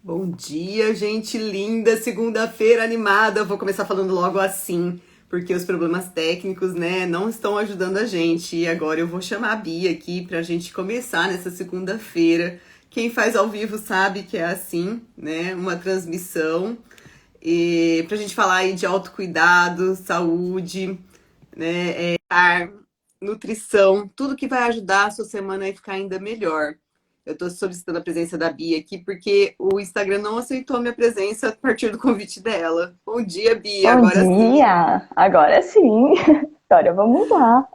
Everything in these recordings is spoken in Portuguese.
Bom dia, gente linda, segunda-feira animada. Eu vou começar falando logo assim, porque os problemas técnicos, né, não estão ajudando a gente. E agora eu vou chamar a Bia aqui pra gente começar nessa segunda-feira. Quem faz ao vivo sabe que é assim, né, uma transmissão. E pra gente falar aí de autocuidado, saúde, né, nutrição, tudo que vai ajudar a sua semana a ficar ainda melhor. Eu estou solicitando a presença da Bia aqui porque o Instagram não aceitou a minha presença a partir do convite dela. Bom dia, Bia. Bom Agora sim. dia! Agora sim! Agora vamos lá.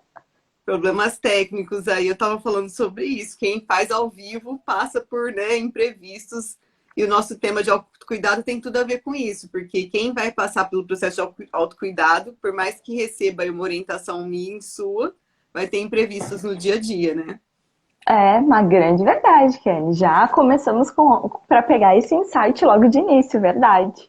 Problemas técnicos aí. Eu estava falando sobre isso. Quem faz ao vivo passa por, né, imprevistos. E o nosso tema de autocuidado tem tudo a ver com isso, porque quem vai passar pelo processo de autocuidado, por mais que receba uma orientação minha e sua, vai ter imprevistos no dia a dia, né? É uma grande verdade, Kelly. Já começamos para pegar esse insight logo de início, verdade.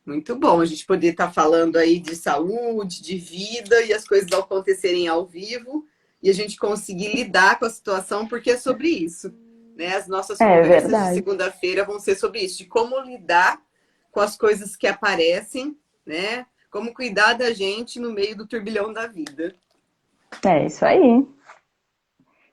Muito bom a gente poder estar falando aí de saúde, de vida e as coisas acontecerem ao vivo e a gente conseguir lidar com a situação, porque é sobre isso, né? As nossas É conversas de verdade. segunda-feira vão ser sobre isso, de como lidar com as coisas que aparecem, né? Como cuidar da gente no meio do turbilhão da vida. É isso aí.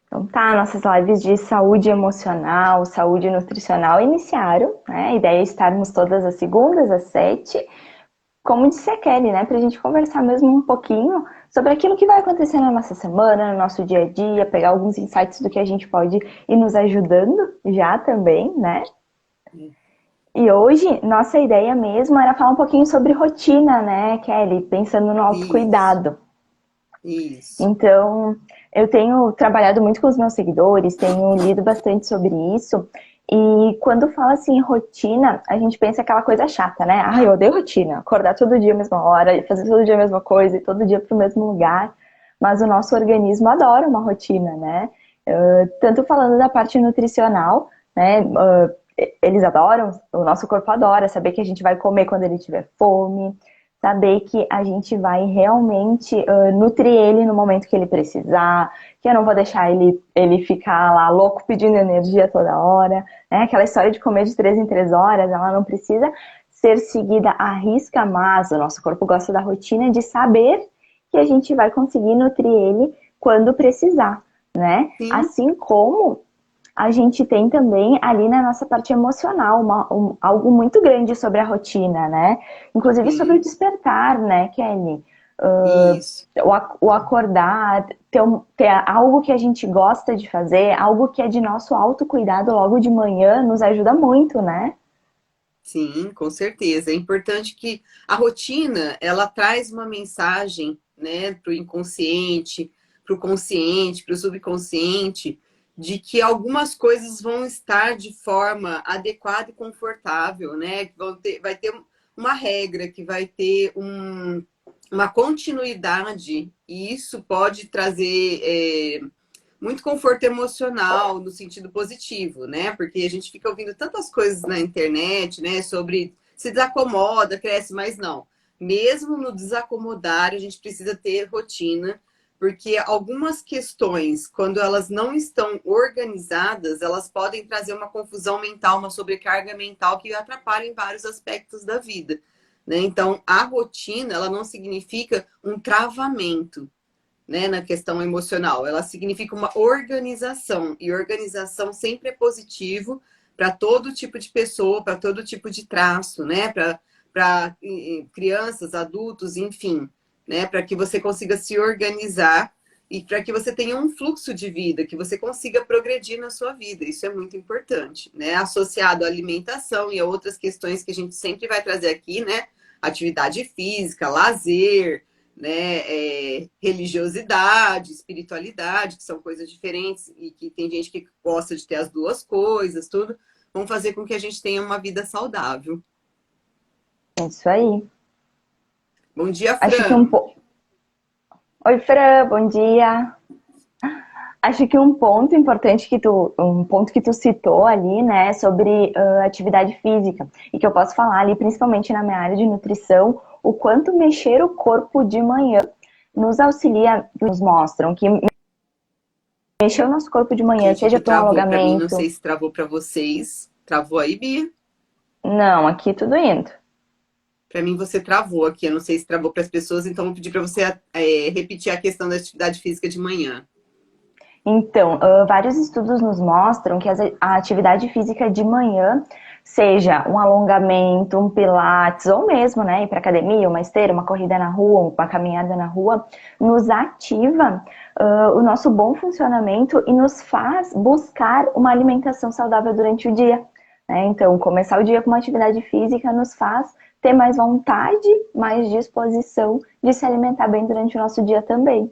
Então tá, nossas lives de saúde emocional, saúde nutricional iniciaram, né? A ideia é estarmos todas as segundas às 7. Como disse a Kelly, né, para a gente conversar mesmo um pouquinho sobre aquilo que vai acontecer na nossa semana, no nosso dia a dia, pegar alguns insights do que a gente pode ir nos ajudando já também, né? E hoje, nossa ideia mesmo era falar um pouquinho sobre rotina, né, Kelly? Pensando no Isso, autocuidado. isso. Então, eu tenho trabalhado muito com os meus seguidores, tenho lido bastante sobre isso. E quando fala assim rotina, a gente pensa aquela coisa chata, né? Ah, eu odeio rotina, acordar todo dia a mesma hora, fazer todo dia a mesma coisa, e todo dia para o mesmo lugar. Mas o nosso organismo adora uma rotina, né? Tanto falando da parte nutricional, né? Eles adoram, o nosso corpo adora saber que a gente vai comer quando ele tiver fome, saber que a gente vai realmente nutrir ele no momento que ele precisar, que eu não vou deixar ele ficar lá louco pedindo energia toda hora, né? Aquela história de comer de 3 em 3 horas, ela não precisa ser seguida à risca, mas o nosso corpo gosta da rotina de saber que a gente vai conseguir nutrir ele quando precisar, né? Sim, Assim como a gente tem também ali na nossa parte emocional algo muito grande sobre a rotina, né? Inclusive sobre o sim, despertar, né, Kelly? isso. O acordar, ter algo que a gente gosta de fazer, algo que é de nosso autocuidado logo de manhã, nos ajuda muito, né? Sim, com certeza. É importante que a rotina ela traz uma mensagem, né, para o inconsciente, para o consciente, para o subconsciente, de que algumas coisas vão estar de forma adequada e confortável, né? Que vai ter uma regra, que vai ter uma continuidade, e isso pode trazer muito conforto emocional no sentido positivo, né? Porque a gente fica ouvindo tantas coisas na internet, né? Sobre se desacomoda, cresce, mas não. Mesmo no desacomodar, a gente precisa ter rotina, porque algumas questões, quando elas não estão organizadas, elas podem trazer uma confusão mental, uma sobrecarga mental que atrapalha em vários aspectos da vida. Né? Então, a rotina, ela não significa um travamento, né, na questão emocional. Ela significa uma organização, e organização sempre é positivo para todo tipo de pessoa, para todo tipo de traço, né? Para crianças, adultos, enfim, né? Para que você consiga se organizar e para que você tenha um fluxo de vida, que você consiga progredir na sua vida. Isso é muito importante, né? Associado à alimentação e a outras questões que a gente sempre vai trazer aqui, né? Atividade física, lazer, né, religiosidade, espiritualidade, que são coisas diferentes e que tem gente que gosta de ter as duas coisas, tudo, vão fazer com que a gente tenha uma vida saudável. É isso aí. Bom dia, Acho que Fran. Oi, Fran, bom dia. Acho que um ponto que tu citou ali, né, sobre atividade física, e que eu posso falar ali, principalmente na minha área de nutrição, o quanto mexer o corpo de manhã nos auxilia, nos mostram que mexer o nosso corpo de manhã, Gente, seja aqui para um travou para mim, não alongamento. sei se travou para vocês. Travou aí, Bia? Não, aqui tudo indo. Para mim você travou aqui, eu não sei se travou para as pessoas, então vou pedir para você repetir a questão da atividade física de manhã. Então, vários estudos nos mostram que a atividade física de manhã, seja um alongamento, um pilates, ou mesmo, né, ir para academia, uma esteira, uma corrida na rua, uma caminhada na rua, nos ativa o nosso bom funcionamento e nos faz buscar uma alimentação saudável durante o dia. Né? Então, começar o dia com uma atividade física nos faz ter mais vontade, mais disposição de se alimentar bem durante o nosso dia também.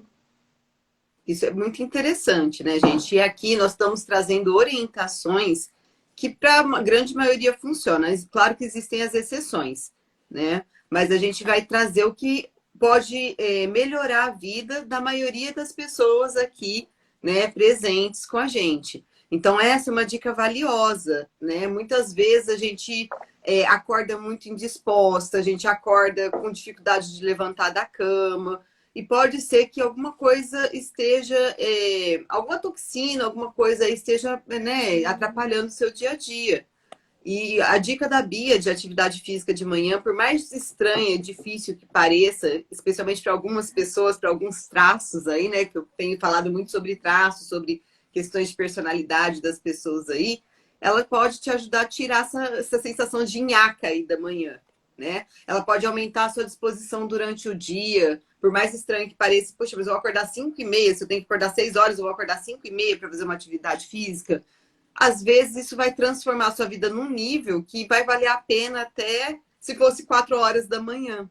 Isso é muito interessante, né, gente? E aqui nós estamos trazendo orientações que para a grande maioria funciona. Claro que existem as exceções, né? Mas a gente vai trazer o que pode melhorar a vida da maioria das pessoas aqui, né, presentes com a gente. Então, essa é uma dica valiosa, né? Muitas vezes a gente acorda muito indisposta, a gente acorda com dificuldade de levantar da cama, e pode ser que alguma coisa esteja, alguma toxina, alguma coisa esteja, né, atrapalhando o seu dia a dia. E a dica da Bia de atividade física de manhã, por mais estranha e difícil que pareça, especialmente para algumas pessoas, para alguns traços aí, né, que eu tenho falado muito sobre traços, sobre questões de personalidade das pessoas aí, ela pode te ajudar a tirar essa sensação de nhaca aí da manhã, né? Ela pode aumentar a sua disposição durante o dia, por mais estranho que pareça, poxa, mas eu vou acordar 5h30, se eu tenho que acordar 6 horas, eu vou acordar 5h30 para fazer uma atividade física. Às vezes isso vai transformar a sua vida num nível que vai valer a pena até se fosse 4 horas da manhã.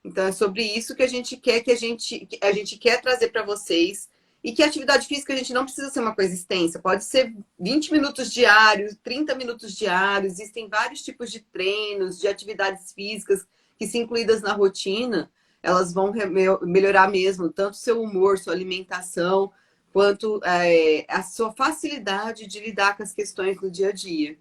Então é sobre isso que a gente quer a gente quer trazer para vocês. E que a atividade física a gente não precisa ser uma coisa extensa, pode ser 20 minutos diários, 30 minutos diários, existem vários tipos de treinos, de atividades físicas que, se incluídas na rotina, elas vão melhorar mesmo tanto seu humor, sua alimentação, quanto a sua facilidade de lidar com as questões do dia a dia.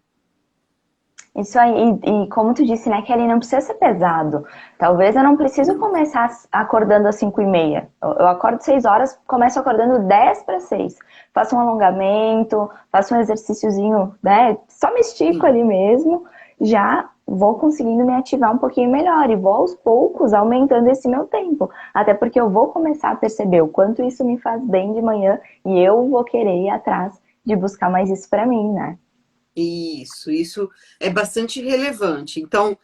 Isso aí, e como tu disse, né, Kelly, não precisa ser pesado. Talvez eu não preciso começar acordando às 5h30. Eu acordo 6 horas, começo acordando 10 para 6. Faço um alongamento, faço um exercíciozinho, né? Só me estico Sim. ali mesmo, já vou conseguindo me ativar um pouquinho melhor e vou aos poucos aumentando esse meu tempo. Até porque eu vou começar a perceber o quanto isso me faz bem de manhã e eu vou querer ir atrás de buscar mais isso para mim, né? Isso é bastante relevante. Então,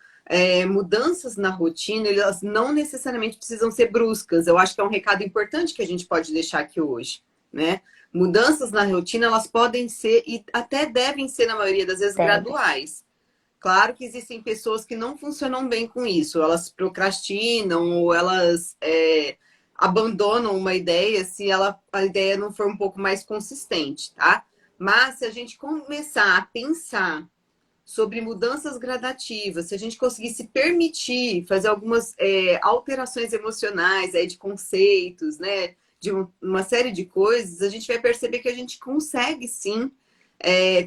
mudanças na rotina, elas não necessariamente precisam ser bruscas. Eu acho que é um recado importante que a gente pode deixar aqui hoje, né? Mudanças na rotina, elas podem ser e até devem ser, na maioria das vezes, Deve. graduais. Claro que existem pessoas que não funcionam bem com isso. Elas procrastinam ou elas abandonam uma ideia se a ideia não for um pouco mais consistente, tá? Mas se a gente começar a pensar sobre mudanças gradativas, se a gente conseguir se permitir fazer algumas alterações emocionais aí de conceitos, né, de uma série de coisas, a gente vai perceber que a gente consegue sim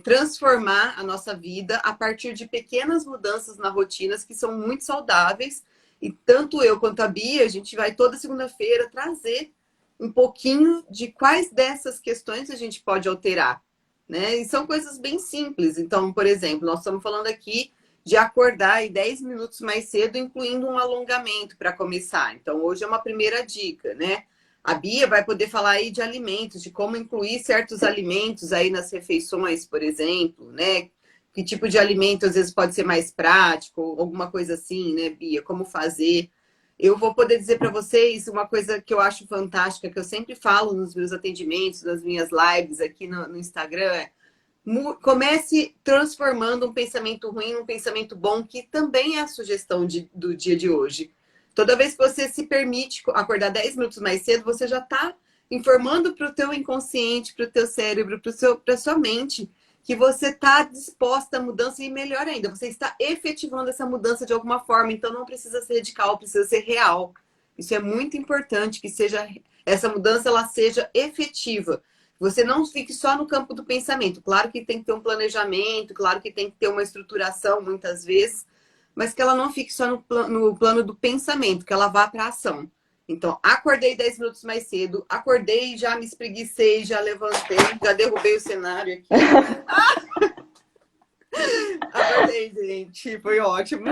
transformar a nossa vida a partir de pequenas mudanças na rotina que são muito saudáveis. E tanto eu quanto a Bia, a gente vai toda segunda-feira trazer um pouquinho de quais dessas questões a gente pode alterar, né? E são coisas bem simples. Então, por exemplo, nós estamos falando aqui de acordar aí 10 minutos mais cedo, incluindo um alongamento para começar. Então, hoje é uma primeira dica, né? A Bia vai poder falar aí de alimentos, de como incluir certos alimentos aí nas refeições, por exemplo, né? Que tipo de alimento às vezes pode ser mais prático, alguma coisa assim, né, Bia? Como fazer? Eu vou poder dizer para vocês uma coisa que eu acho fantástica, que eu sempre falo nos meus atendimentos, nas minhas lives aqui no Instagram, comece transformando um pensamento ruim num pensamento bom, que também é a sugestão do dia de hoje. Toda vez que você se permite acordar 10 minutos mais cedo, você já está informando para o teu inconsciente, para o teu cérebro, para a sua mente, que você está disposta à mudança e melhor ainda, você está efetivando essa mudança de alguma forma, então não precisa ser radical, precisa ser real. Isso é muito importante, que seja essa mudança ela seja efetiva. Você não fique só no campo do pensamento. Claro que tem que ter um planejamento, claro que tem que ter uma estruturação muitas vezes, mas que ela não fique só no plano do pensamento, que ela vá para a ação. Então, acordei 10 minutos mais cedo, acordei, já me espreguicei, já levantei, já derrubei o cenário aqui. Acordei, gente, foi ótimo.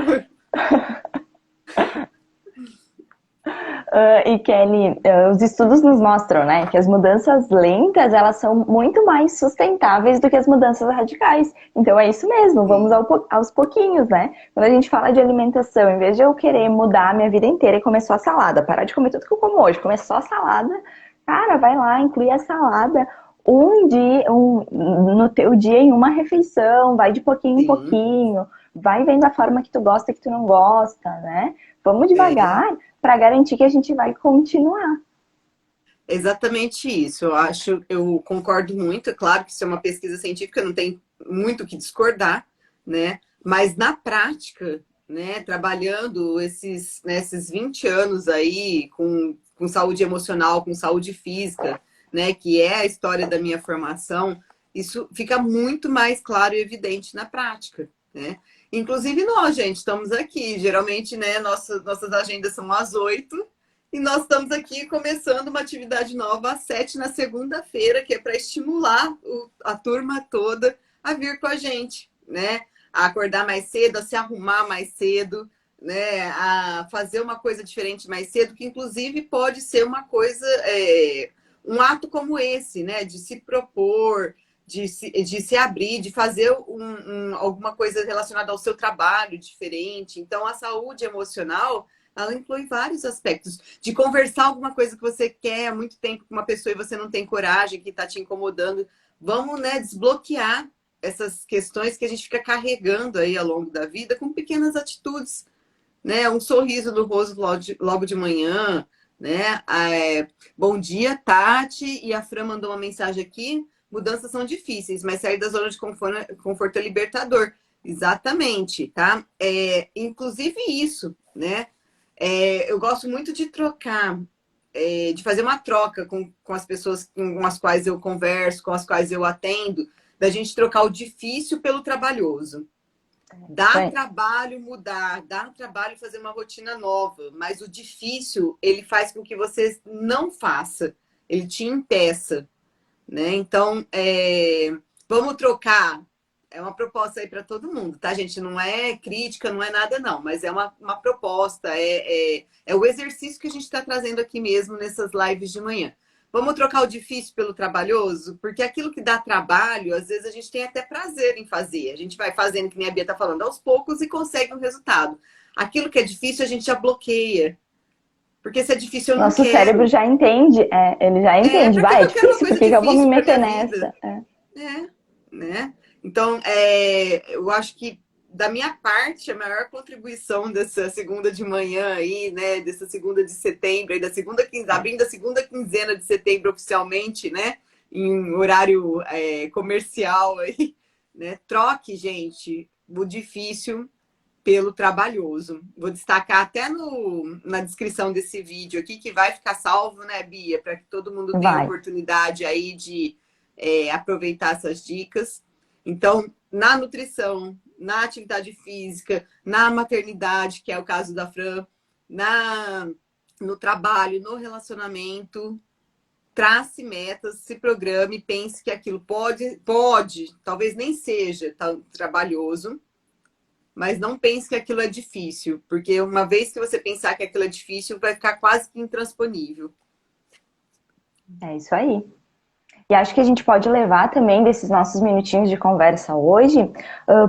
E Kelly, os estudos nos mostram, né, que as mudanças lentas, elas são muito mais sustentáveis do que as mudanças radicais. Então é isso mesmo, vamos aos pouquinhos, né? Quando a gente fala de alimentação, em vez de eu querer mudar a minha vida inteira e comer só salada, parar de comer tudo que eu como hoje, comer só salada, cara, vai lá, inclui a salada um dia, no teu dia em uma refeição, vai de pouquinho em Sim, pouquinho, vai vendo a forma que tu gosta e que tu não gosta, né? Vamos é devagar para garantir que a gente vai continuar. exatamente isso. Eu acho, eu concordo muito. É claro que isso é uma pesquisa científica, não tem muito o que discordar, né? Mas na prática, né, trabalhando esses 20 anos aí com saúde emocional, com saúde física, né, que é a história da minha formação, isso fica muito mais claro e evidente na prática, né? Inclusive nós, gente, estamos aqui. Geralmente, né, nossas agendas são às 8 e nós estamos aqui começando uma atividade nova às 7 na segunda-feira, que é para estimular a turma toda a vir com a gente, né? A acordar mais cedo, a se arrumar mais cedo, né? A fazer uma coisa diferente mais cedo, que inclusive pode ser uma coisa, um ato como esse, né? De se propor, de se abrir, de fazer alguma coisa relacionada ao seu trabalho diferente. Então, a saúde emocional, ela inclui vários aspectos. De conversar alguma coisa que você quer há muito tempo com uma pessoa e você não tem coragem, que está te incomodando. Vamos, né, desbloquear essas questões que a gente fica carregando aí ao longo da vida com pequenas atitudes, né? Um sorriso no rosto logo de manhã, né? Bom dia, Tati. E a Fran mandou uma mensagem aqui. Mudanças são difíceis, mas sair da zona de conforto é libertador. Exatamente, tá? Inclusive isso, né? Eu gosto muito de trocar, de fazer uma troca com as pessoas com as quais eu converso, com as quais eu atendo, da gente trocar o difícil pelo trabalhoso. Isso Dá aí. trabalho mudar, dá trabalho fazer uma rotina nova, mas o difícil, ele faz com que você não faça, ele te impeça, né? Então, vamos trocar. É uma proposta aí para todo mundo, tá, gente? Não é crítica, não é nada, não, mas é uma proposta, é o exercício que a gente está trazendo aqui mesmo nessas lives de manhã. Vamos trocar o difícil pelo trabalhoso, porque aquilo que dá trabalho, às vezes a gente tem até prazer em fazer. A gente vai fazendo, que nem a Bia está falando, aos poucos e consegue um resultado. Aquilo que é difícil, a gente já bloqueia. Porque se é difícil, eu não Nosso cérebro quero. já entende, ele já entende, Para que vai, é eu quero uma difícil, por coisa que que eu vou me difícil para meter minha vida? nessa? É. É, né? Então, eu acho que da minha parte, a maior contribuição dessa segunda de manhã aí, né? Dessa segunda de setembro, aí, da segunda quinzena, abrindo a segunda quinzena de setembro oficialmente, né? Em horário comercial aí, né? Troque, gente, o difícil pelo trabalhoso. Vou destacar até na descrição desse vídeo aqui, que vai ficar salvo, né, Bia? Para que todo mundo tenha Vai. oportunidade aí de aproveitar essas dicas. Então, na nutrição, na atividade física, na maternidade, que é o caso da Fran, no trabalho, no relacionamento, trace metas, se programe, pense que aquilo pode, talvez nem seja tão trabalhoso, mas não pense que aquilo é difícil, porque uma vez que você pensar que aquilo é difícil, vai ficar quase que intransponível. É isso aí. E acho que a gente pode levar também desses nossos minutinhos de conversa hoje,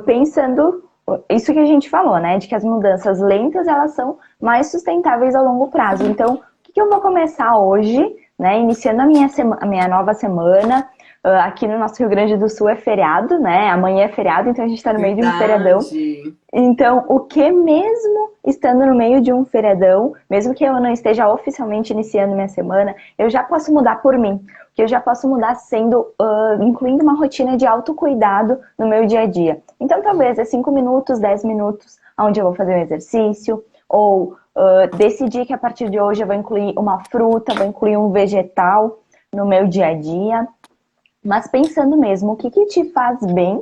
pensando isso que a gente falou, né? De que as mudanças lentas, elas são mais sustentáveis ao longo prazo. Então, o que eu vou começar hoje, né? Iniciando a minha nova semana. Aqui no nosso Rio Grande do Sul é feriado, né? Amanhã é feriado, então a gente está no meio de um feriadão. Verdade. Então, o que mesmo estando no meio de um feriadão, mesmo que eu não esteja oficialmente iniciando minha semana, eu já posso mudar por mim. Que eu já posso mudar incluindo uma rotina de autocuidado no meu dia a dia. Então, talvez é 5 minutos, 10 minutos, onde eu vou fazer um exercício, ou decidir que a partir de hoje eu vou incluir uma fruta, vou incluir um vegetal no meu dia a dia. Mas pensando mesmo, o que te faz bem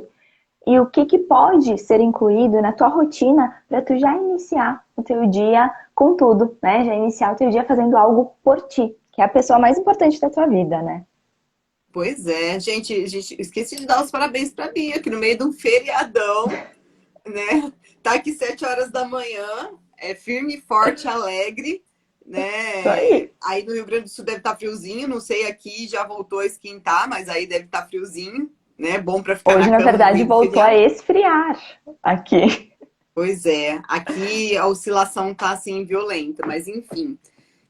e o que pode ser incluído na tua rotina para tu já iniciar o teu dia com tudo, né? Já iniciar o teu dia fazendo algo por ti, que é a pessoa mais importante da tua vida, né? Pois é, gente, esqueci de dar os parabéns para Bia, que no meio de um feriadão, né? Tá aqui 7 horas da manhã, é firme, forte, alegre, Isso né? aí. Aí no Rio Grande do Sul deve estar friozinho, não sei aqui, já voltou a esquentar, mas aí deve estar friozinho, né? Bom para ficar Hoje, na na cama no verdade, meio do voltou a feriado. esfriar aqui. Pois é, aqui a oscilação tá assim violenta, mas enfim.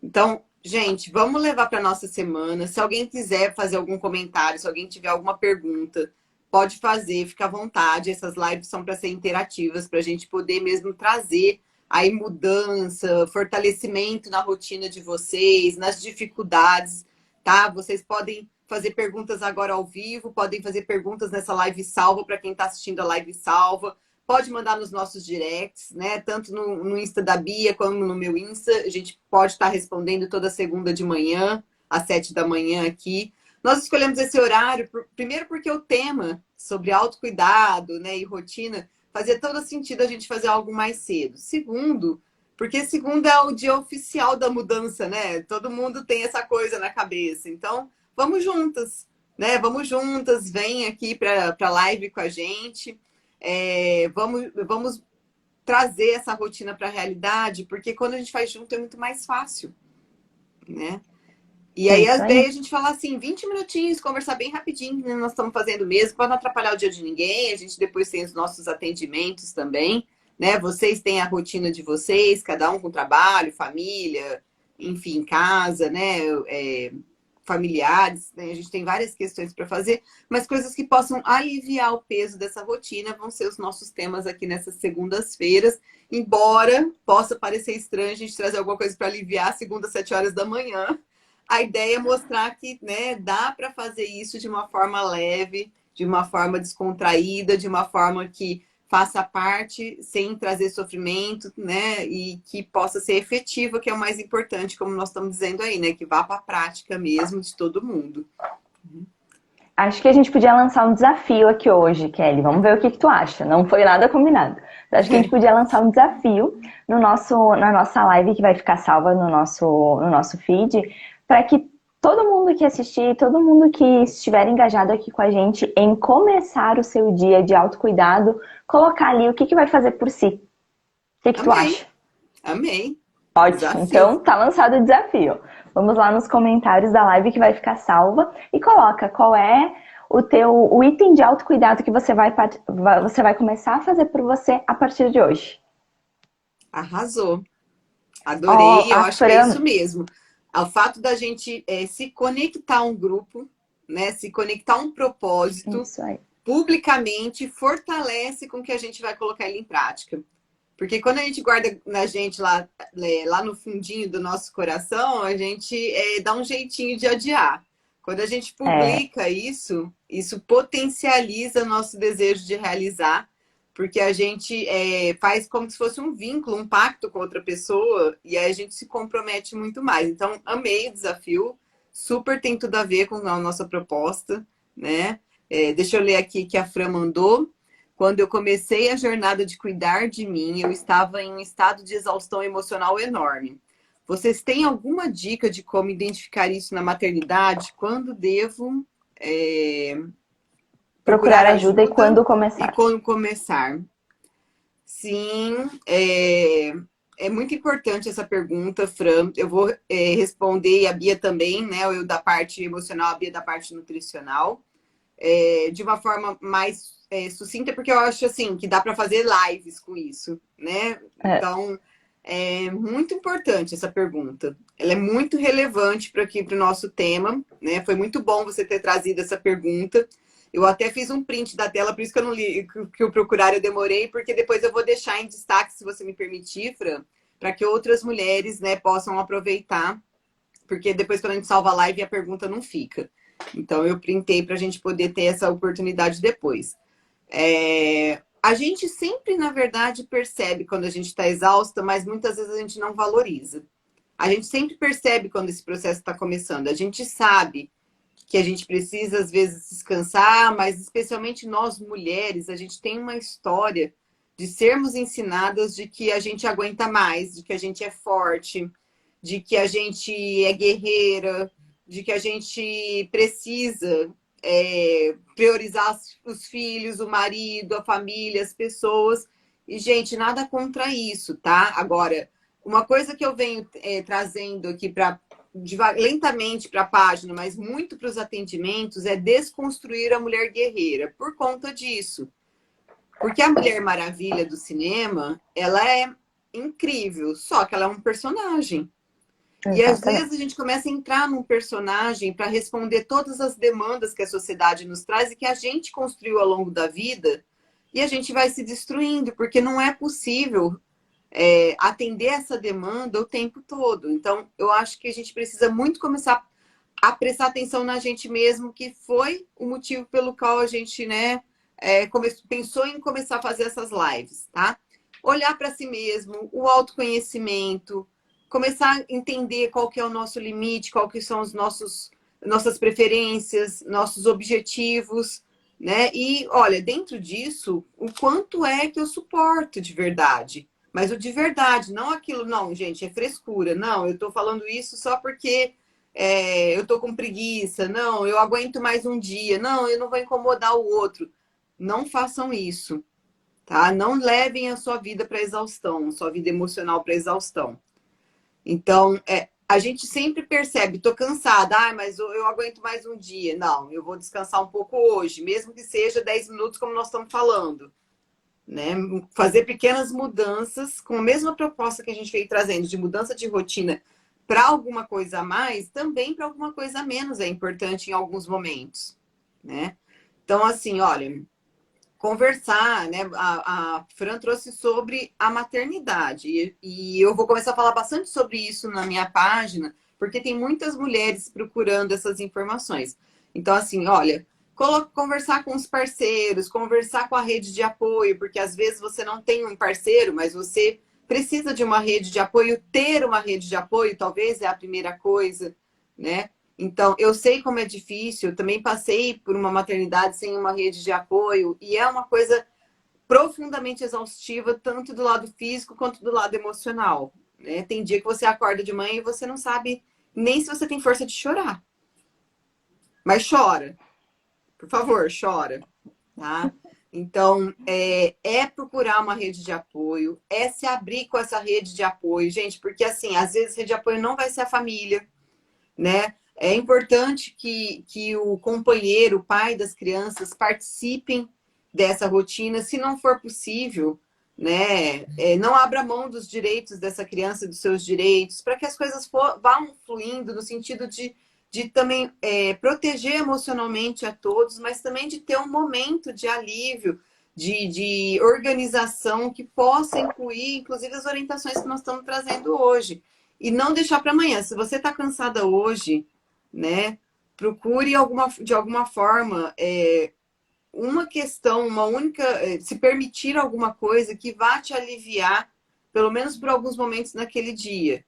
Então, gente, vamos levar para nossa semana. Se alguém quiser fazer algum comentário, se alguém tiver alguma pergunta, pode fazer, fica à vontade. Essas lives são para ser interativas, para a gente poder mesmo trazer aí mudança, fortalecimento na rotina de vocês, nas dificuldades, tá? Vocês podem fazer perguntas agora ao vivo, podem fazer perguntas nessa live salva para quem está assistindo a live salva. Pode mandar nos nossos directs, né? Tanto no Insta da Bia como no meu Insta. A gente pode estar respondendo toda segunda de manhã, às 7 da manhã aqui. Nós escolhemos esse horário, primeiro porque o tema sobre autocuidado, né, e rotina fazia todo sentido a gente fazer algo mais cedo. Segundo, porque segunda é o dia oficial da mudança, né? Todo mundo tem essa coisa na cabeça. Então, vamos juntas, né? Vamos juntas, vem aqui para a live com a gente. Vamos trazer essa rotina para a realidade, porque quando a gente faz junto é muito mais fácil, né? E É aí, isso às vezes, aí. a gente fala assim, 20 minutinhos, conversar bem rapidinho, né? Nós estamos fazendo mesmo, para não atrapalhar o dia de ninguém. A gente depois tem os nossos atendimentos também, né? Vocês têm a rotina de vocês, cada um com trabalho, família, enfim, casa, né? Familiares, né? A gente tem várias questões para fazer, mas coisas que possam aliviar o peso dessa rotina vão ser os nossos temas aqui nessas segundas-feiras. Embora possa parecer estranho a gente trazer alguma coisa para aliviar segunda, 7 horas da manhã, a ideia é mostrar que, né, dá para fazer isso de uma forma leve, de uma forma descontraída, de uma forma que faça parte sem trazer sofrimento, né, e que possa ser efetiva, que é o mais importante, como nós estamos dizendo aí, né, que vá para a prática mesmo de todo mundo. Acho que a gente podia lançar um desafio aqui hoje, Kelly. Vamos ver o que tu acha. Não foi nada combinado. Acho que a gente podia lançar um desafio na nossa live, que vai ficar salva no nosso feed, para que todo mundo que assistir, todo mundo que estiver engajado aqui com a gente em começar o seu dia de autocuidado, colocar ali o que vai fazer por si. O que tu Amei, acha? amei. Ótimo, Desafio. então tá lançado o desafio. Vamos lá nos comentários da live que vai ficar salva e coloca qual é o item de autocuidado que você vai começar a fazer por você a partir de hoje. Arrasou. Ó, Adorei, eu a acho que é isso Fran, mesmo. O fato da gente se conectar a um grupo, né, se conectar a um propósito, isso aí. publicamente fortalece com que a gente vai colocar ele em prática. Porque quando a gente guarda na gente lá no fundinho do nosso coração, a gente dá um jeitinho de adiar. Quando a gente É, publica isso, isso potencializa nosso desejo de realizar, porque a gente faz como se fosse um vínculo, um pacto com outra pessoa, e aí a gente se compromete muito mais. Então, amei o desafio, super tem tudo a ver com a nossa proposta, né? Deixa eu ler aqui que a Fran mandou. Quando eu comecei a jornada de cuidar de mim, eu estava em um estado de exaustão emocional enorme. Vocês têm alguma dica de como identificar isso na maternidade? Quando devo é, procurar procurar ajuda e ajuda quando e começar. quando começar? Sim, é muito importante essa pergunta, Fran. Eu vou responder, e a Bia também, né? Eu da parte emocional, a Bia da parte nutricional, de uma forma mais sucinta, porque eu acho assim que dá para fazer lives com isso, né? É, Então, é muito importante essa pergunta. Ela é muito relevante para aqui para o nosso tema, né? Foi muito bom você ter trazido essa pergunta. Eu até fiz um print da tela, por isso que eu não li, que o procurar eu demorei, porque depois eu vou deixar em destaque, se você me permitir, Fran, para que outras mulheres, né, possam aproveitar, porque depois quando a gente salva a live a pergunta não fica. Então eu printei para a gente poder ter essa oportunidade depois. A gente sempre, na verdade, percebe quando a gente está exausta, mas muitas vezes a gente não valoriza. A gente sempre percebe quando esse processo está começando. A gente sabe que a gente precisa, às vezes, descansar, mas especialmente nós mulheres, a gente tem uma história de sermos ensinadas de que a gente aguenta mais, de que a gente é forte, de que a gente é guerreira, de que a gente precisa priorizar os filhos, o marido, a família, as pessoas. E, gente, nada contra isso, tá? Agora, uma coisa que eu venho trazendo aqui para lentamente para a página, mas muito para os atendimentos, é desconstruir a mulher guerreira. Por conta disso. Porque a Mulher Maravilha do cinema, ela é incrível, só que ela é um personagem. E às vezes a gente começa a entrar num personagem para responder todas as demandas que a sociedade nos traz e que a gente construiu ao longo da vida, e a gente vai se destruindo, porque não é possível atender essa demanda o tempo todo. Então, eu acho que a gente precisa muito começar a prestar atenção na gente mesmo, que foi o motivo pelo qual a gente, né, pensou em começar a fazer essas lives, tá? Olhar para si mesmo, o autoconhecimento, começar a entender qual que é o nosso limite, qual que são nossas preferências, nossos objetivos, né? E, olha, dentro disso, o quanto é que eu suporto de verdade. Mas o de verdade, não aquilo, não, gente, é frescura. Não, eu tô falando isso só porque eu tô com preguiça. Não, eu aguento mais um dia. Não, eu não vou incomodar o outro. Não façam isso, tá? Não levem a sua vida para exaustão, a sua vida emocional para exaustão. Então, a gente sempre percebe, tô cansada, mas eu aguento mais um dia. Não, eu vou descansar um pouco hoje, mesmo que seja 10 minutos, como nós estamos falando. Né? Fazer pequenas mudanças, com a mesma proposta que a gente veio trazendo, de mudança de rotina para alguma coisa a mais, também para alguma coisa a menos é importante em alguns momentos. Né? Então, assim, olha, conversar, né? A Fran trouxe sobre a maternidade e eu vou começar a falar bastante sobre isso na minha página, porque tem muitas mulheres procurando essas informações. Então, assim, olha, conversar com os parceiros, conversar com a rede de apoio, porque às vezes você não tem um parceiro, mas você precisa de uma rede de apoio, ter uma rede de apoio talvez é a primeira coisa, né? Então, eu sei como é difícil, eu também passei por uma maternidade sem uma rede de apoio, e é uma coisa profundamente exaustiva, tanto do lado físico quanto do lado emocional. Né? Tem dia que você acorda de manhã e você não sabe nem se você tem força de chorar. Mas chora. Por favor, chora. Tá? Então, procurar uma rede de apoio, é se abrir com essa rede de apoio, gente, porque assim, às vezes a rede de apoio não vai ser a família, né? É importante que o companheiro, o pai das crianças, participem dessa rotina, se não for possível, né? Não abra mão dos direitos dessa criança, dos seus direitos, para que as coisas vão fluindo no sentido de também proteger emocionalmente a todos, mas também de ter um momento de alívio, de organização que possa incluir, inclusive, as orientações que nós estamos trazendo hoje. E não deixar para amanhã. Se você está cansada hoje, né? Procure de alguma forma uma questão, uma única, se permitir alguma coisa que vá te aliviar, pelo menos por alguns momentos naquele dia,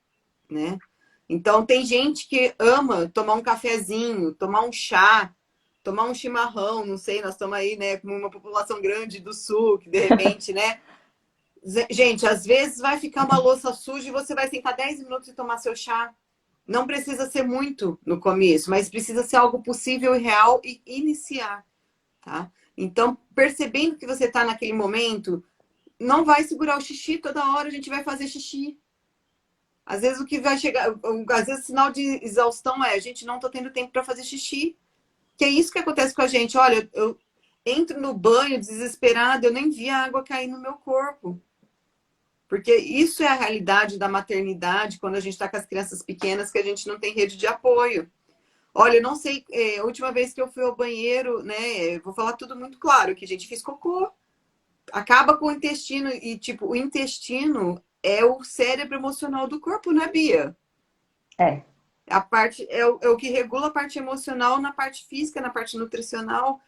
né? Então tem gente que ama tomar um cafezinho, tomar um chá, tomar um chimarrão, não sei, nós estamos aí, né, com uma população grande do sul, que de repente, né? Gente, às vezes vai ficar uma louça suja e você vai sentar 10 minutos e tomar seu chá. Não precisa ser muito no começo, mas precisa ser algo possível e real e iniciar, tá? Então, percebendo que você está naquele momento, não vai segurar o xixi toda hora, a gente vai fazer xixi. Às vezes o que vai chegar, às vezes o sinal de exaustão a gente não está tendo tempo para fazer xixi. Que é isso que acontece com a gente. Olha, eu entro no banho desesperada, eu nem vi a água cair no meu corpo. Porque isso é a realidade da maternidade, quando a gente está com as crianças pequenas, que a gente não tem rede de apoio. Olha, eu não sei, a última vez que eu fui ao banheiro, né? Vou falar tudo muito claro, que a gente fez cocô. Acaba com o intestino, e tipo, o intestino é o cérebro emocional do corpo, né, Bia? É. A parte, é o que regula a parte emocional na parte física, na parte nutricional,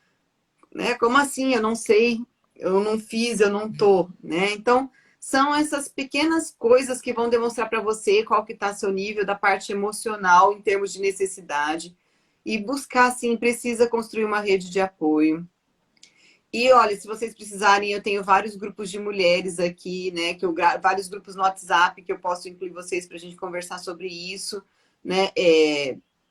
né? Como assim? Eu não sei, eu não fiz, eu não tô, né? Então, são essas pequenas coisas que vão demonstrar para você qual que está seu nível da parte emocional em termos de necessidade. e buscar, assim, precisa construir uma rede de apoio. E olha, se vocês precisarem, eu tenho vários grupos de mulheres aqui, né? Vários grupos no WhatsApp que eu posso incluir vocês para a gente conversar sobre isso, né?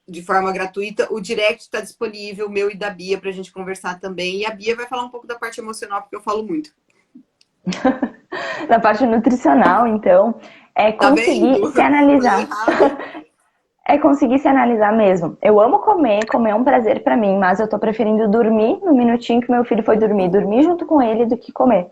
De forma gratuita. O direct está disponível, o meu e da Bia, para a gente conversar também. E a Bia vai falar um pouco da parte emocional, porque eu falo muito. Na parte nutricional, então, é Tá conseguir vendo? se Falei analisar. errado. É conseguir se analisar mesmo. Eu amo comer, comer é um prazer pra mim, mas eu tô preferindo dormir no minutinho que meu filho foi dormir junto com ele do que comer.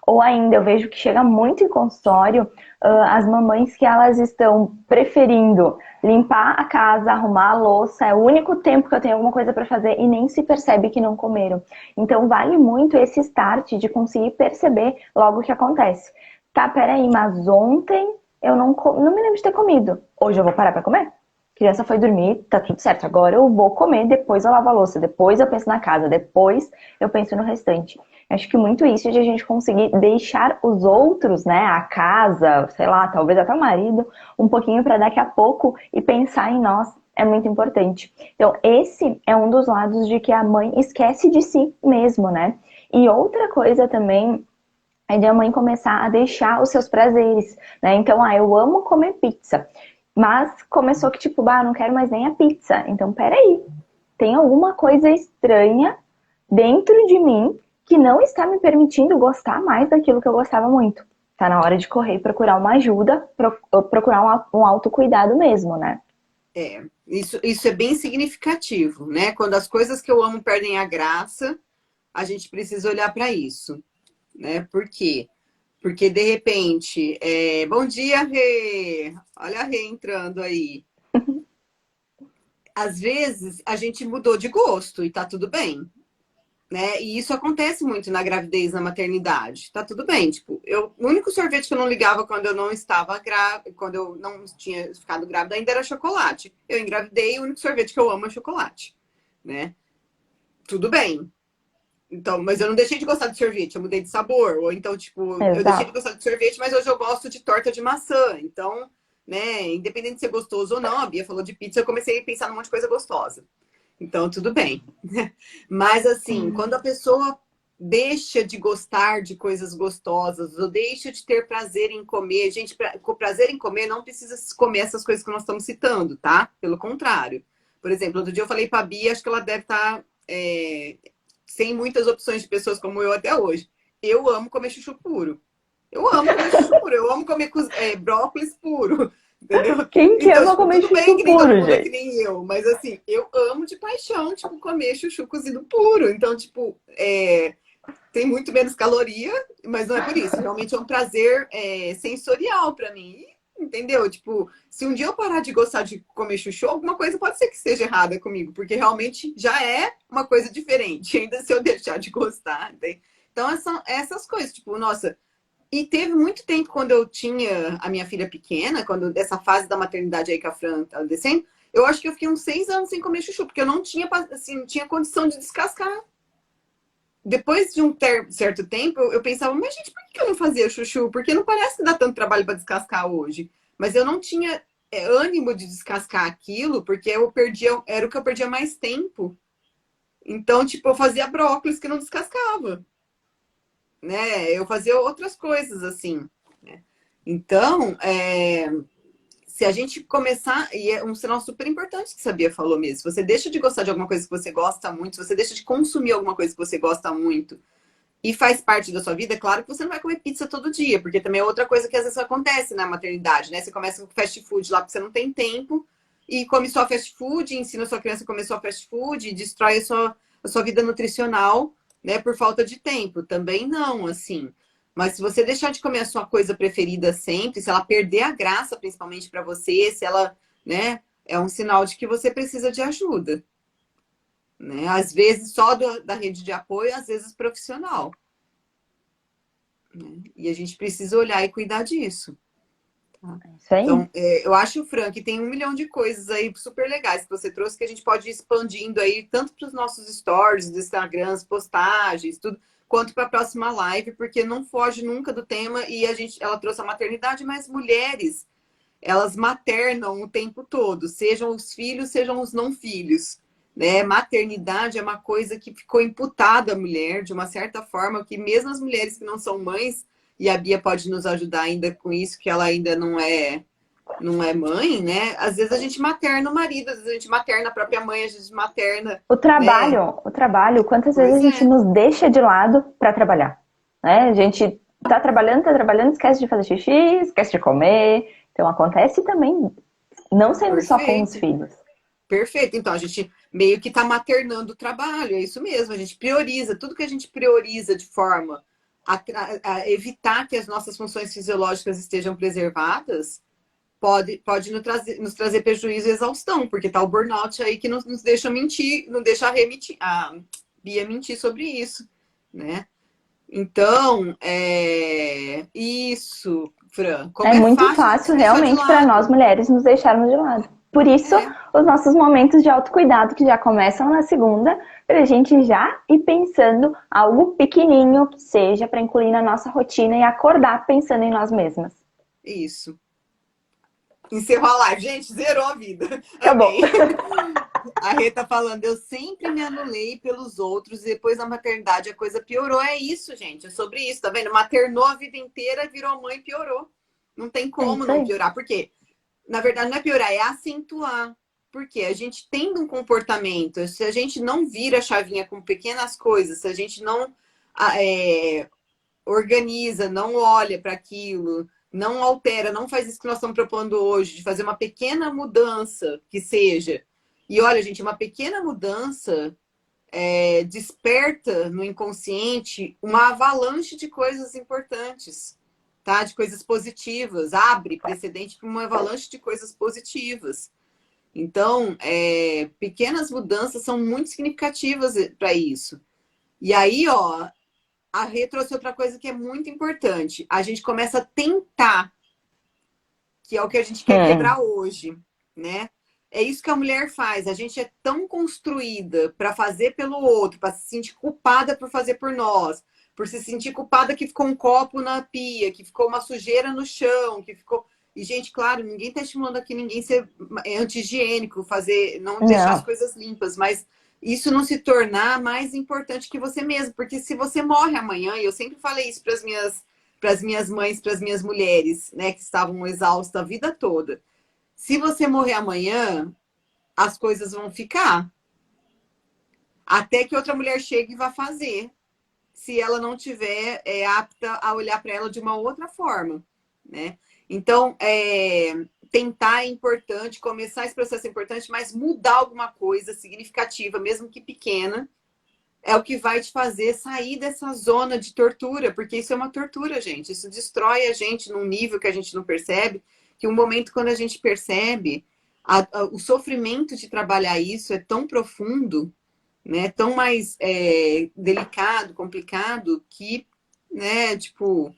Ou ainda, eu vejo que chega muito em consultório as mamães que elas estão preferindo limpar a casa, arrumar a louça, é o único tempo que eu tenho alguma coisa pra fazer e nem se percebe que não comeram. Então vale muito esse start de conseguir perceber logo o que acontece. Tá, peraí, mas ontem eu não me lembro de ter comido. Hoje eu vou parar pra comer? Criança foi dormir, tá tudo certo. Agora eu vou comer, depois eu lavo a louça, depois eu penso na casa, depois eu penso no restante. Acho que muito isso de a gente conseguir deixar os outros, né, a casa, sei lá, talvez até o marido, um pouquinho para daqui a pouco e pensar em nós é muito importante. Então, esse é um dos lados de que a mãe esquece de si mesmo, né? E outra coisa também é de a mãe começar a deixar os seus prazeres, né? Então, eu amo comer pizza. Mas começou que tipo, não quero mais nem a pizza. Então, peraí. Tem alguma coisa estranha dentro de mim que não está me permitindo gostar mais daquilo que eu gostava muito. Tá na hora de correr e procurar uma ajuda, procurar um autocuidado mesmo, né? Isso é bem significativo, né? Quando as coisas que eu amo perdem a graça, a gente precisa olhar para isso, né? Por quê? Porque, de repente, bom dia, Rê! Olha a Rê entrando aí. Às vezes, a gente mudou de gosto e tá tudo bem, né? E isso acontece muito na gravidez, na maternidade. Tá tudo bem, tipo, o único sorvete que eu não ligava quando eu não estava grávida, quando eu não tinha ficado grávida ainda era chocolate. Eu engravidei, o único sorvete que eu amo é chocolate, né? Tudo bem. Então, mas eu não deixei de gostar de sorvete, eu mudei de sabor. Ou então, tipo, eu deixei de Exato. gostar de sorvete, mas hoje eu gosto de torta de maçã. Então, né, independente de ser gostoso ou não, a Bia falou de pizza, eu comecei a pensar num monte de coisa gostosa. Então, tudo bem. Mas, assim, quando a pessoa deixa de gostar de coisas gostosas, ou deixa de ter prazer em comer, gente, com prazer em comer não precisa comer essas coisas que nós estamos citando, tá? Pelo contrário. Por exemplo, outro dia eu falei pra Bia, acho que ela deve estar sem muitas opções de pessoas como eu até hoje. Eu amo comer chuchu puro. Eu amo comer chuchu puro. Eu amo comer brócolis puro. Entendeu? Quem que Então, ama tipo, comer tudo bem chuchu que nem todo puro, mundo é que gente? nem eu, mas assim, eu amo de paixão, tipo, comer chuchu cozido puro. Então, tipo, tem muito menos caloria, mas não é por isso. Realmente é um prazer sensorial para mim. Entendeu? Tipo, se um dia eu parar de gostar de comer chuchu, alguma coisa pode ser que esteja errada comigo, porque realmente já é uma coisa diferente, ainda se eu deixar de gostar. Né? Então, essas coisas, tipo, nossa. E teve muito tempo quando eu tinha a minha filha pequena, quando dessa fase da maternidade aí que a Fran tá descendo, eu acho que eu fiquei uns 6 anos sem comer chuchu, porque eu não tinha, assim, não tinha condição de descascar. Depois de um certo tempo, eu pensava, mas gente, por que eu não fazia chuchu? Porque não parece dar tanto trabalho para descascar hoje. Mas eu não tinha ânimo de descascar aquilo, porque eu perdia, era o que eu perdia mais tempo. Então, tipo, eu fazia brócolis que não descascava, né? Eu fazia outras coisas assim. Né? Então, se a gente começar, e é um sinal super importante que a Sabia falou mesmo, se você deixa de gostar de alguma coisa que você gosta muito, se você deixa de consumir alguma coisa que você gosta muito, e faz parte da sua vida, é claro que você não vai comer pizza todo dia, porque também é outra coisa que às vezes acontece na maternidade, né? Você começa com fast food lá porque você não tem tempo e come só fast food, ensina a sua criança a comer só fast food e destrói a sua vida nutricional, né, por falta de tempo. Também não, assim. Mas se você deixar de comer a sua coisa preferida sempre, se ela perder a graça, principalmente para você, se ela, né, é um sinal de que você precisa de ajuda. Né? Às vezes só da rede de apoio, às vezes profissional. Né? E a gente precisa olhar e cuidar disso. Tá? Isso aí. Então, eu acho, Fran, que tem 1 milhão de coisas aí super legais que você trouxe que a gente pode ir expandindo aí, tanto para os nossos stories, dos Instagrams, postagens, tudo, quanto para a próxima live, porque não foge nunca do tema e ela trouxe a maternidade, mas mulheres, elas maternam o tempo todo, sejam os filhos, sejam os não filhos. né? Maternidade é uma coisa que ficou imputada à mulher, de uma certa forma, que mesmo as mulheres que não são mães, e a Bia pode nos ajudar ainda com isso, que ela ainda não é mãe, né? Às vezes a gente materna o marido, às vezes a gente materna a própria mãe, a gente materna, né? O trabalho, quantas vezes a Pois gente é, nos deixa de lado para trabalhar, né? A gente tá trabalhando, esquece de fazer xixi, esquece de comer. Então acontece também, não sendo só com os perfeito. filhos. Perfeito. Então, a gente meio que está maternando o trabalho, é isso mesmo. A gente prioriza, tudo que a gente prioriza de forma a evitar que as nossas funções fisiológicas estejam preservadas, pode nos trazer prejuízo e exaustão, porque tá o burnout aí que nos deixa mentir, não deixa a Bia mentir sobre isso, né? Então, isso, Fran, É como é muito fácil a gente fácil se deixar de realmente para nós lado. mulheres nos deixarmos de lado. Por isso, É, os nossos momentos de autocuidado que já começam na segunda, para a gente já ir pensando algo pequenininho que seja para incluir na nossa rotina e acordar pensando em nós mesmas. isso. Encerrou a live. Gente, zerou a vida. Acabou. Amei. A Rê tá falando, eu sempre me anulei pelos outros e depois na maternidade a coisa piorou. É isso, gente. É sobre isso, tá vendo? Maternou a vida inteira, virou mãe e piorou. Não tem É como isso não aí. piorar. Por quê? Na verdade, não é piorar, é acentuar. Porque a gente tendo um comportamento, se a gente não vira a chavinha com pequenas coisas, se a gente não organiza, não olha para aquilo, não altera, não faz isso que nós estamos propondo hoje, de fazer uma pequena mudança que seja. E olha, gente, uma pequena mudança desperta no inconsciente uma avalanche de coisas importantes, tá? De coisas positivas, abre precedente para uma avalanche de coisas positivas. Então, pequenas mudanças são muito significativas para isso. E aí, ó, a Rê trouxe outra coisa que é muito importante. A gente começa a tentar, que é o que a gente quer Hum. quebrar hoje, né? É isso que a mulher faz. A gente é tão construída para fazer pelo outro, para se sentir culpada por fazer por nós, por se sentir culpada que ficou um copo na pia, que ficou uma sujeira no chão, que ficou. E, gente, claro, ninguém está estimulando aqui ninguém ser anti-higiênico, fazer, não deixar as Não. coisas limpas, mas isso não se tornar mais importante que você mesmo, porque se você morre amanhã, e eu sempre falei isso para as minhas mães, para as minhas mulheres, né, que estavam exaustas a vida toda. Se você morrer amanhã, as coisas vão ficar até que outra mulher chegue e vá fazer, se ela não tiver apta a olhar para ela de uma outra forma, né? Então, tentar é importante, começar esse processo é importante, mas mudar alguma coisa significativa, mesmo que pequena, é o que vai te fazer sair dessa zona de tortura, porque isso é uma tortura, gente. Isso destrói a gente num nível que a gente não percebe, que um momento quando a gente percebe, o sofrimento de trabalhar isso é tão profundo, né? Tão mais delicado, complicado, que, né, tipo,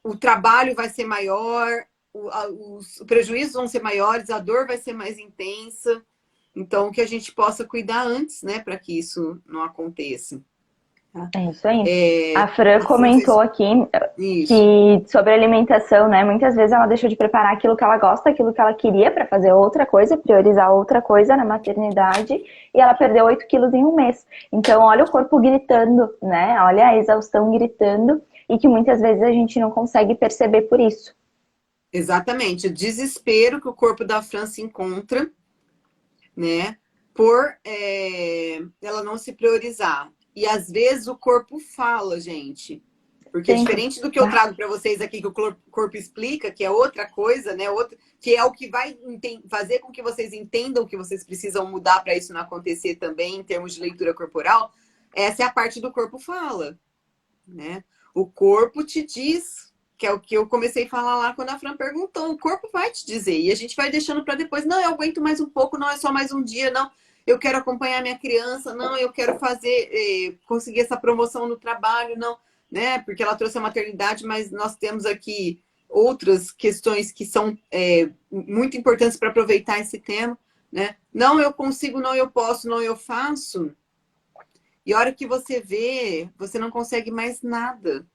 o trabalho vai ser maior, os prejuízos vão ser maiores, a dor vai ser mais intensa. Então, que a gente possa cuidar antes, né, para que isso não aconteça. Tá? É isso aí. A Fran A Fran comentou fez aqui isso. que sobre alimentação, né? Muitas vezes ela deixou de preparar aquilo que ela gosta, aquilo que ela queria para fazer outra coisa, priorizar outra coisa na maternidade, e ela perdeu 8 quilos em um mês. Então, olha o corpo gritando, né? Olha a exaustão gritando, e que muitas vezes a gente não consegue perceber por isso. Exatamente. O desespero que o corpo da Fran se encontra, né, por ela não se priorizar. E às vezes o corpo fala, gente. Porque Gente, diferente do que eu trago para vocês aqui, que o corpo explica, que é outra coisa, né? Que é o que vai fazer com que vocês entendam que vocês precisam mudar para isso não acontecer também, em termos de leitura corporal. Essa é a parte do corpo fala, né? O corpo te diz, que é o que eu comecei a falar lá quando a Fran perguntou. O corpo vai te dizer, e a gente vai deixando para depois. Não, eu aguento mais um pouco, não é só mais um dia, não. Eu quero acompanhar minha criança, não, eu quero conseguir essa promoção no trabalho, não, né? Porque ela trouxe a maternidade, mas nós temos aqui outras questões que são muito importantes para aproveitar esse tema, né? Não, eu consigo, não, eu posso, não, eu faço. E a hora que você vê, você não consegue mais nada,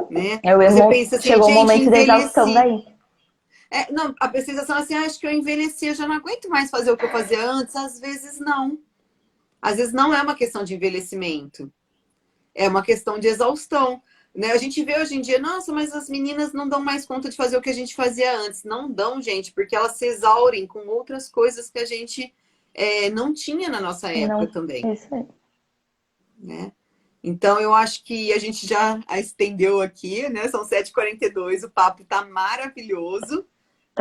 né? Você pensa assim, Chegou o gente, momento da exaustão envelheci. daí. Não, a sensação é assim, acho que eu envelheci, eu já não aguento mais fazer o que eu fazia antes. Às vezes não. Às vezes não é uma questão de envelhecimento. É uma questão de exaustão. Né? A gente vê hoje em dia, nossa, mas as meninas não dão mais conta de fazer o que a gente fazia antes. Não dão, gente, porque elas se exaurem com outras coisas que a gente não tinha na nossa época Não, também. isso aí. Né? Então, eu acho que a gente já a estendeu aqui, né? São 7h42, o papo tá maravilhoso,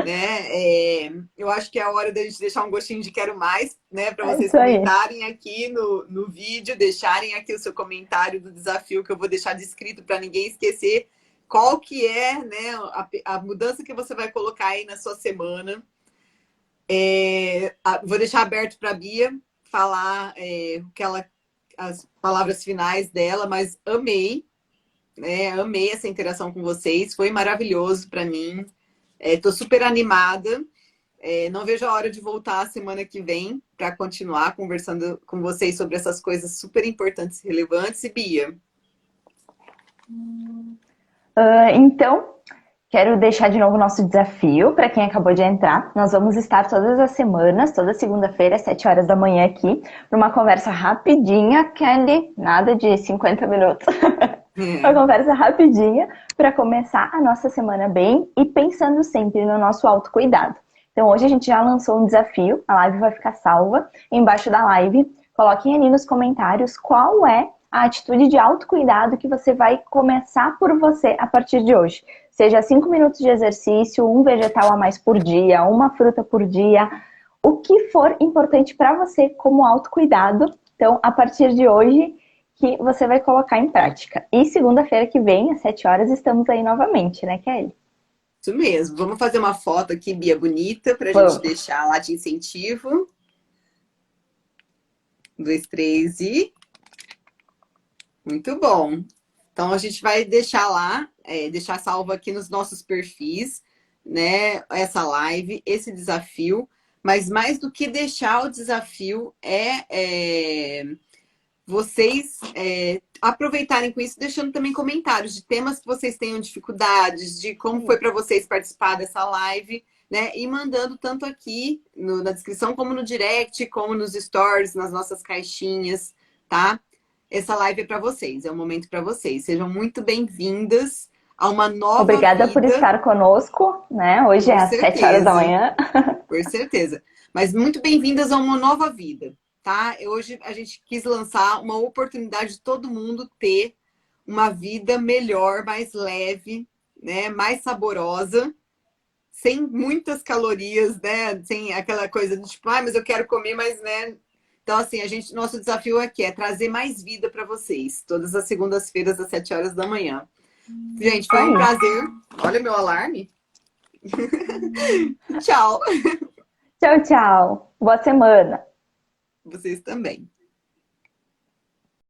né? Eu acho que é a hora da gente deixar um gostinho de quero mais, né? Para É vocês isso aí. comentarem aqui no vídeo, deixarem aqui o seu comentário do desafio que eu vou deixar descrito para ninguém esquecer qual que é, né, a mudança que você vai colocar aí na sua semana. Vou deixar aberto para a Bia falar o que ela as palavras finais dela, mas amei, né? Amei essa interação com vocês, foi maravilhoso para mim. Tô super animada. Não vejo a hora de voltar a semana que vem para continuar conversando com vocês sobre essas coisas super importantes e relevantes. E Bia? Então, quero deixar de novo o nosso desafio para quem acabou de entrar. Nós vamos estar todas as semanas, toda segunda-feira, às 7 horas da manhã aqui, para uma conversa rapidinha, Kelly, nada de 50 minutos. Uma conversa rapidinha para começar a nossa semana bem e pensando sempre no nosso autocuidado. Então hoje a gente já lançou um desafio, a live vai ficar salva embaixo da live. Coloquem ali nos comentários qual é a atitude de autocuidado que você vai começar por você a partir de hoje. Seja 5 minutos de exercício, um vegetal a mais por dia, uma fruta por dia, o que for importante para você como autocuidado. Então, a partir de hoje, que você vai colocar em prática. E segunda-feira que vem, às 7 horas, estamos aí novamente, né, Kelly? Isso mesmo. Vamos fazer uma foto aqui, Bia, bonita, para a gente Vamos. deixar lá de incentivo. 1, 2, 3 e... Muito bom. Então, a gente vai deixar lá, deixar salvo aqui nos nossos perfis, né? Essa live, esse desafio. Mas mais do que deixar o desafio vocês aproveitarem com isso, deixando também comentários de temas que vocês tenham dificuldades, de como foi para vocês participar dessa live, né? E mandando tanto aqui na descrição, como no direct, como nos stories, nas nossas caixinhas, tá? Essa live é para vocês, é um momento para vocês. Sejam muito bem-vindas a uma nova Obrigada por vida. estar conosco, né? Hoje é Por às 7 horas da certeza, manhã. por certeza. Mas muito bem-vindas a uma nova vida, tá? Hoje a gente quis lançar uma oportunidade de todo mundo ter uma vida melhor, mais leve, né? Mais saborosa, sem muitas calorias, né? Sem aquela coisa do tipo, mas eu quero comer, mas, né? Então, assim, nosso desafio aqui é trazer mais vida para vocês, todas as segundas-feiras, às 7 horas da manhã. Gente, foi um prazer. Olha meu alarme. Tchau. Tchau, tchau. Boa semana. Vocês também.